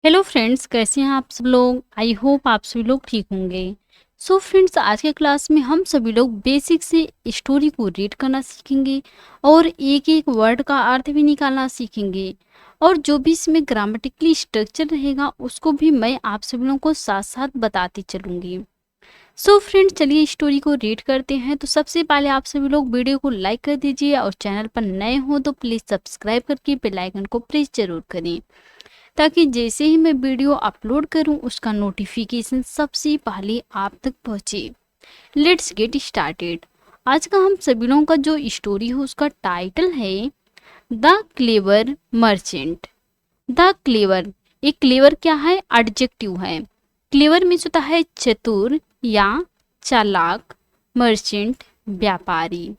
Hello friends, कैसे हैं आप सब लोग। आई होप आप सभी लोग ठीक होंगे। सो फ्रेंड्स, आज के क्लास में हम सभी लोग बेसिक से स्टोरी को रीड करना सीखेंगे और एक एक वर्ड का अर्थ भी निकालना सीखेंगे। और जो भी इसमें ग्रामेटिकली स्ट्रक्चर रहेगा उसको भी मैं आप सभी लोगों को साथ साथ बताती चलूंगी। सो फ्रेंड्स, चलिए स्टोरी को रीड करते हैं। तो सबसे पहले आप सभी लोग वीडियो को लाइक कर दीजिए और चैनल पर नए हो तो प्लीज़ सब्सक्राइब करके बेल आइकन को प्रेस जरूर करें, ताकि जैसे ही मैं वीडियो अपलोड करूं उसका नोटिफिकेशन सबसे पहले आप तक पहुंचे। Let's get started. आज का हम सभी लोगों का जो स्टोरी है उसका टाइटल है the clever merchant. The clever, एक क्लेवर क्या है? एडजेक्टिव है। क्लेवर मीन्स होता है चतुर या चालाक, मर्चेंट व्यापारी।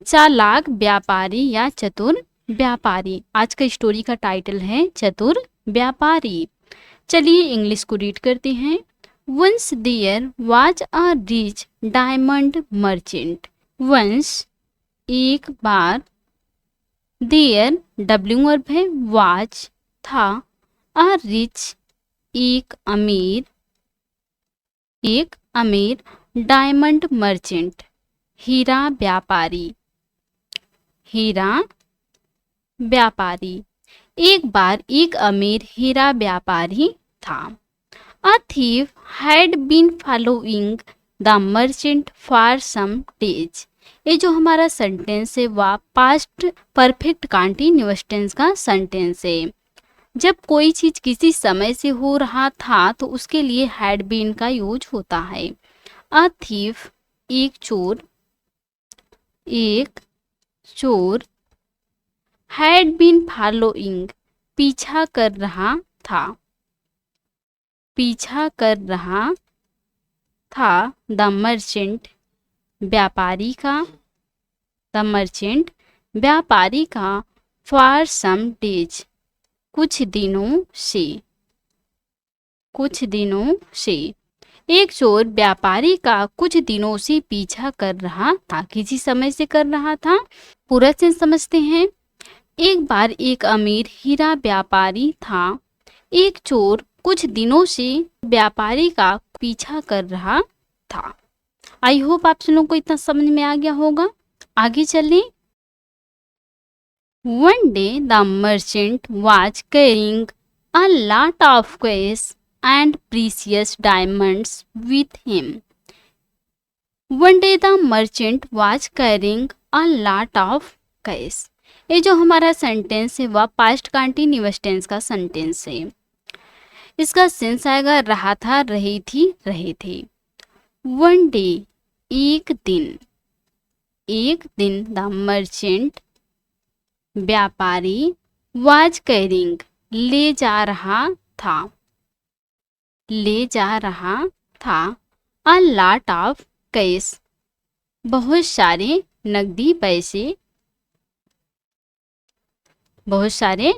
चालाक व्यापारी या चतुर व्यापारी। आज का स्टोरी का टाइटल है चतुर व्यापारी। चलिए इंग्लिश को रीड करते हैं। Once there was a rich diamond merchant. Once, एक बार। देयर, डब्ल्यू वर्ब है। वाज, था। अ रिच, एक अमीर। डायमंड मर्चेंट, हीरा व्यापारी। हीरा व्यापारी। एक बार एक अमीर हीरा व्यापारी था। अ thief had been following the merchant for some days। ये जो हमारा सेंटेंस है वह पास्ट परफेक्ट कंटीन्यूअस टेंस का सेंटेंस है। जब कोई चीज किसी समय से हो रहा था तो उसके लिए had been का यूज होता है। अ thief, एक चोर। had been following, पीछा कर रहा था। द मर्चेंट, व्यापारी का। फॉर सम डेज, कुछ दिनों से। एक चोर व्यापारी का कुछ दिनों से पीछा कर रहा था। किसी समय से कर रहा था। पूरा सेंस समझते हैं। एक बार एक अमीर हीरा व्यापारी था। एक चोर कुछ दिनों से व्यापारी का पीछा कर रहा था। आई होप आप लोगों को इतना समझ में आ गया होगा। आगे चलें। One day the merchant was carrying a lot of cash and precious diamonds with him. One day the merchant was carrying a lot of cash. ये जो हमारा सेंटेंस है वह पास्ट कंटीन्यूअस टेंस का सेंटेंस है। इसका सेंस आएगा रहा था, रही थी, रहे थे। वन डे, एक दिन। द मर्चेंट, व्यापारी। वाज कैरिंग, ले जा रहा था। अ लॉट ऑफ कैश, बहुत सारे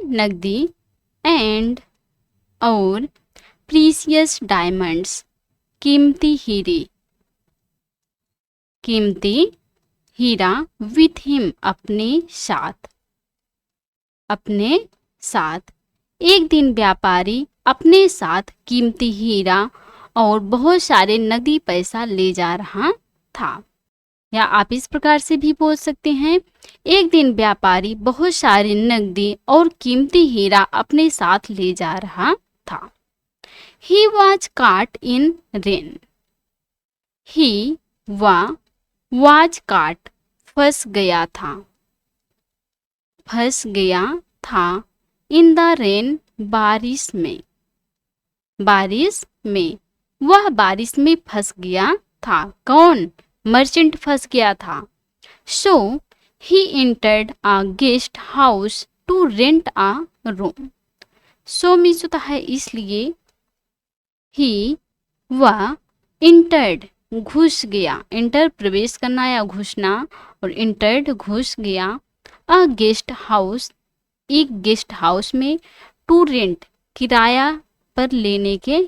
नकदी। एंड, और। प्रीसियस डायमंड्स, कीमती हीरा। विथ हिम, अपने साथ। एक दिन व्यापारी अपने साथ कीमती हीरा और बहुत सारे नकदी पैसा ले जा रहा था। या आप इस प्रकार से भी बोल सकते हैं, एक दिन व्यापारी बहुत सारे नकदी और कीमती हीरा अपने साथ ले जा रहा था। He was caught in rain. He was caught, फंस गया था। In the rain, बारिश में। वह बारिश में फंस गया था। कौन? मर्चेंट फंस गया था। So he entered a guest house to rent a room. So means होता है इसलिए। ही, वह। इंटर्ड, घुस गया। इंटर प्रवेश करना या घुसना, और इंटर्ड घुस गया। अ गेस्ट हाउस, एक गेस्ट हाउस में। टू रेंट, किराए पर लेने के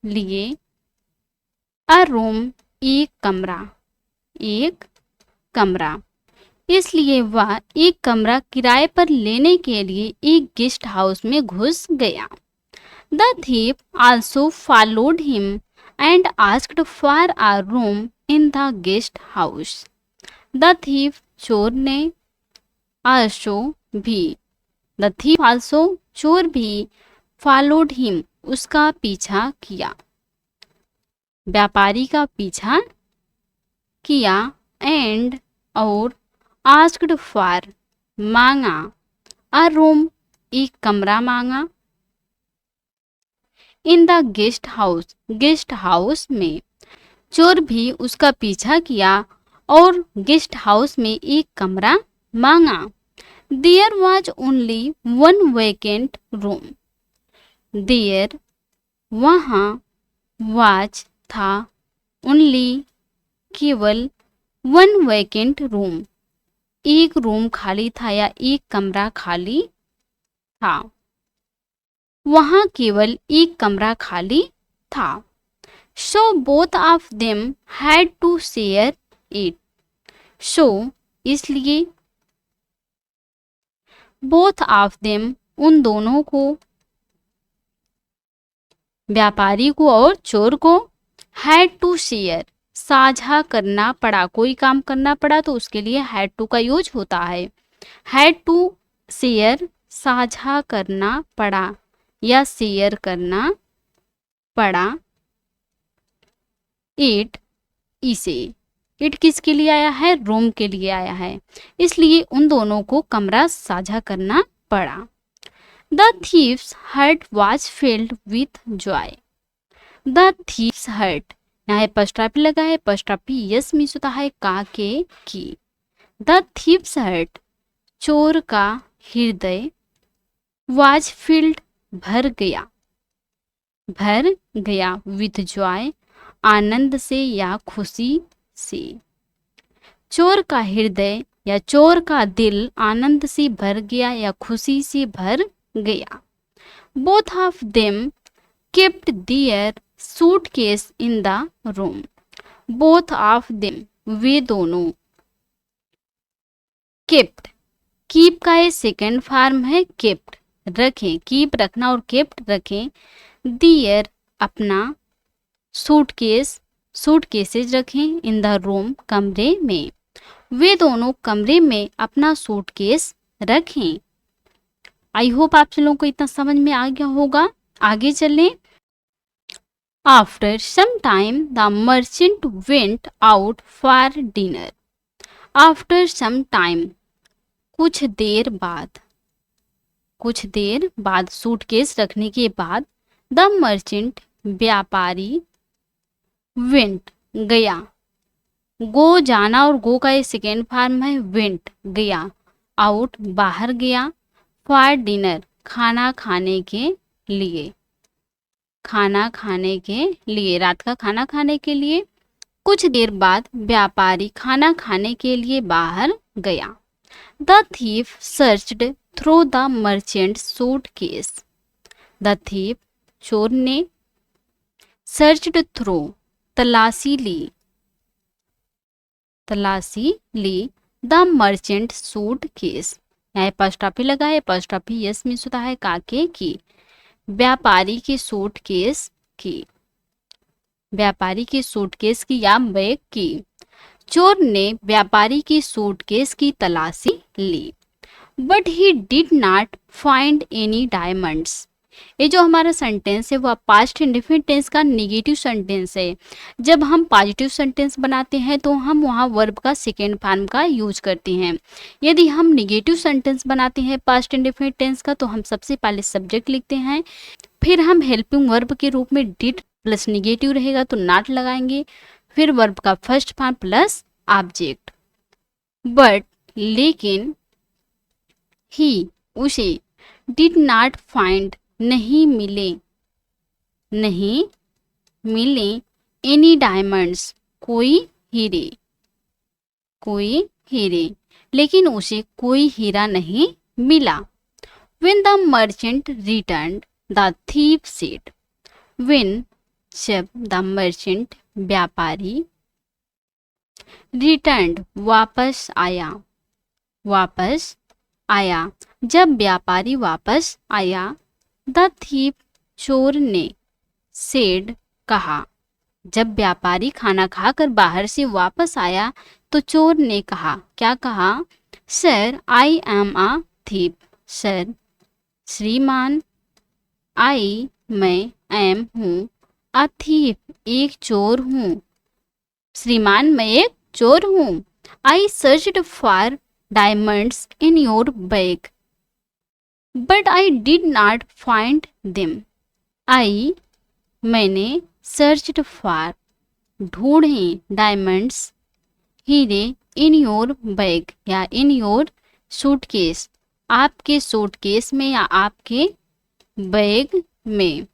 लिए। अ रूम, एक कमरा। इसलिए वह एक कमरा किराए पर लेने के लिए एक गेस्ट हाउस में घुस गया। The thief also followed him and asked for a room in the guest house. The thief चोर ने आल्सो भी द थीफ आल्सो चोर भी फॉलोड हिम उसका पीछा किया, व्यापारी का पीछा किया, एंड और आस्क्ड फॉर मांगा, अ रूम एक कमरा मांगा, इन द गेस्ट हाउस में चोर भी उसका पीछा किया और गेस्ट हाउस में एक कमरा मांगा। There was only one vacant room. There वहाँ वाज था ओनली केवल वन वेकेंट रूम एक रूम खाली था या एक कमरा खाली था। वहाँ केवल एक कमरा खाली था। So both of them had to share it. So इसलिए बोथ ऑफ देम उन दोनों को, व्यापारी को और चोर को, हैड टू शेयर साझा करना पड़ा, कोई काम करना पड़ा तो उसके लिए हैड टू का यूज होता है। हैड टू शेयर साझा करना पड़ा या शेयर करना पड़ा, इट इसे, इट किसके लिए आया है, रूम के लिए आया है, इसलिए उन दोनों को कमरा साझा करना पड़ा। The thieves heart was filled with joy. The thieves heart, यहाँ पस्ट्रापी लगा है, पस्ट्रापी यस मीन्स होता है का के की। द थीव्स हर्ट चोर का हृदय, वॉज फिल्ड भर गया विथ जॉय आनंद से या खुशी से। चोर का हृदय या चोर का दिल आनंद से भर गया या खुशी से भर गया। Both of them kept their suitcase in the room. Both of them वे दोनों, केप्ट, कीप का ये सेकेंड फॉर्म है, केप्ट रखें, कीप रखना और केप्ट रखें, दियर अपना, सूटकेसेज रखें, इन द रूम कमरे में, वे दोनों कमरे में अपना सूटकेस रखें। आई होप आप लोगों को इतना समझ में आ गया होगा। आगे चलें। After some time the merchant went out for dinner. After some time कुछ देर बाद सूटकेस रखने के बाद, द मर्चेंट व्यापारी, वेंट गया, गो जाना और गो का ये सेकेंड फॉर्म है, वेंट गया, आउट बाहर गया, फॉर डिनर खाना खाने के लिए, रात का खाना खाने के लिए। कुछ देर बाद व्यापारी खाना खाने के लिए बाहर गया। The thief searched through the merchant suitcase. The thief चोर ने, सर्च्ड थ्रू तलाशी ली, द मर्चेंट सूटकेस, यहाँ पस्ट्राफी लगा है, पस्ट्राफी यस मीन्स होता है काके की, व्यापारी के सूटकेस की, व्यापारी के सूटकेस की या बैग की। चोर ने व्यापारी की सूटकेस की तलाशी ली, but he did not find any diamonds. ये जो हमारा सेंटेंस है वह पास्ट इंडेफिनिट टेंस का नेगेटिव सेंटेंस है। जब हम पॉजिटिव सेंटेंस बनाते हैं तो हम वहाँ वर्ब का सेकेंड फॉर्म का यूज करते हैं। यदि हम नेगेटिव सेंटेंस बनाते हैं पास्ट इंडेफिनिट टेंस का तो हम सबसे पहले सब्जेक्ट लिखते हैं, फिर हम हेल्पिंग वर्ब के रूप में डिड प्लस नेगेटिव रहेगा तो नॉट लगाएंगे, फिर वर्ब का first form plus object. But लेकिन, ही उसे, डिड नॉट फाइंड नहीं मिले एनी डायमंड्स कोई हीरे, लेकिन उसे कोई हीरा नहीं मिला। When the merchant returned, the thief said, when, जब the merchant व्यापारी, returned वापस आया, वापस आया। जब व्यापारी वापस आया, द थीप चोर ने सेड कहा। जब व्यापारी खाना खाकर बाहर से वापस आया तो चोर ने कहा, क्या कहा? Sir, I am a thief. Sir, श्रीमान, आई मैं एम हूँ, अ थीप एक चोर हूँ। श्रीमान, मैं एक चोर हूँ। I searched for diamonds in your bag but I did not find them. I मैंने सर्च्ड फॉर ढूंढे डायमंड्स हीरे इन योर बैग या इन योर सूटकेस आपके सूटकेस में या आपके बैग में।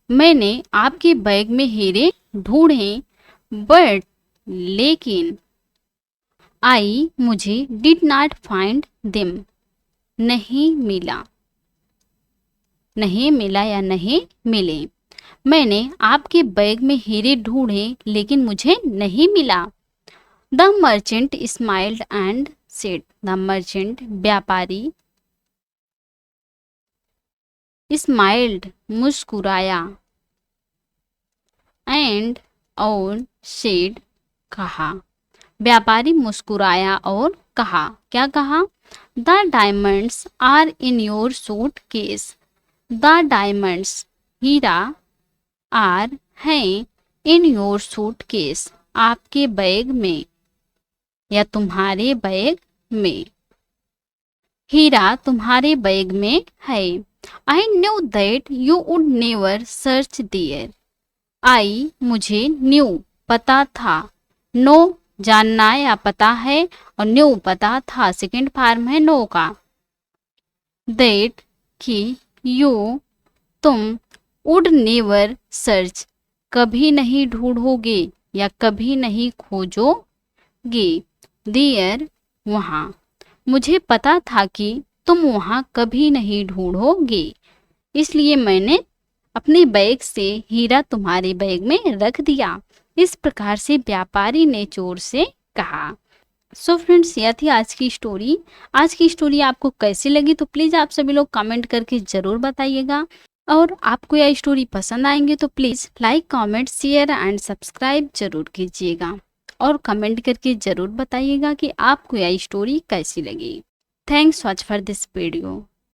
मैंने आपके बैग में हीरे ढूंढे बट लेकिन आई मुझे डिड नॉट फाइंड देम नहीं मिला। नहीं मिला या नहीं मिले। मैंने आपके बैग में हीरे ढूंढे लेकिन मुझे नहीं मिला। The merchant smiled and said. The merchant व्यापारी स्माइल्ड मुस्कुराया एंड और सेड कहा। व्यापारी मुस्कुराया और कहा, क्या कहा? The diamonds are in your suitcase. The diamonds हीरा आर हैं इन योर सूट केस आपके बैग में या तुम्हारे बैग में। हीरा तुम्हारे बैग में है। I knew that you would never search there. I मुझे न्यू पता था। नो जानना या पता है और न्यू पता था सेकंड फॉर्म है नो का। दैट कि यू तुम वुड नेवर सर्च कभी नहीं ढूंढोगे या कभी नहीं खोजोगे। देयर वहाँ। मुझे पता था कि तुम वहाँ कभी नहीं ढूंढोगे, इसलिए मैंने अपने बैग से हीरा तुम्हारे बैग में रख दिया। इस प्रकार से व्यापारी ने चोर से कहा। सो फ्रेंड्स, यह थी आज की स्टोरी। आज की स्टोरी आपको कैसी लगी तो प्लीज़ आप सभी लोग कमेंट करके ज़रूर बताइएगा। और आपको यह स्टोरी पसंद आएंगे तो please like, comment, share and subscribe जरूर कीजिएगा और कमेंट करके ज़रूर बताइएगा कि आपको यह स्टोरी कैसी लगी। Thanks watch for this video.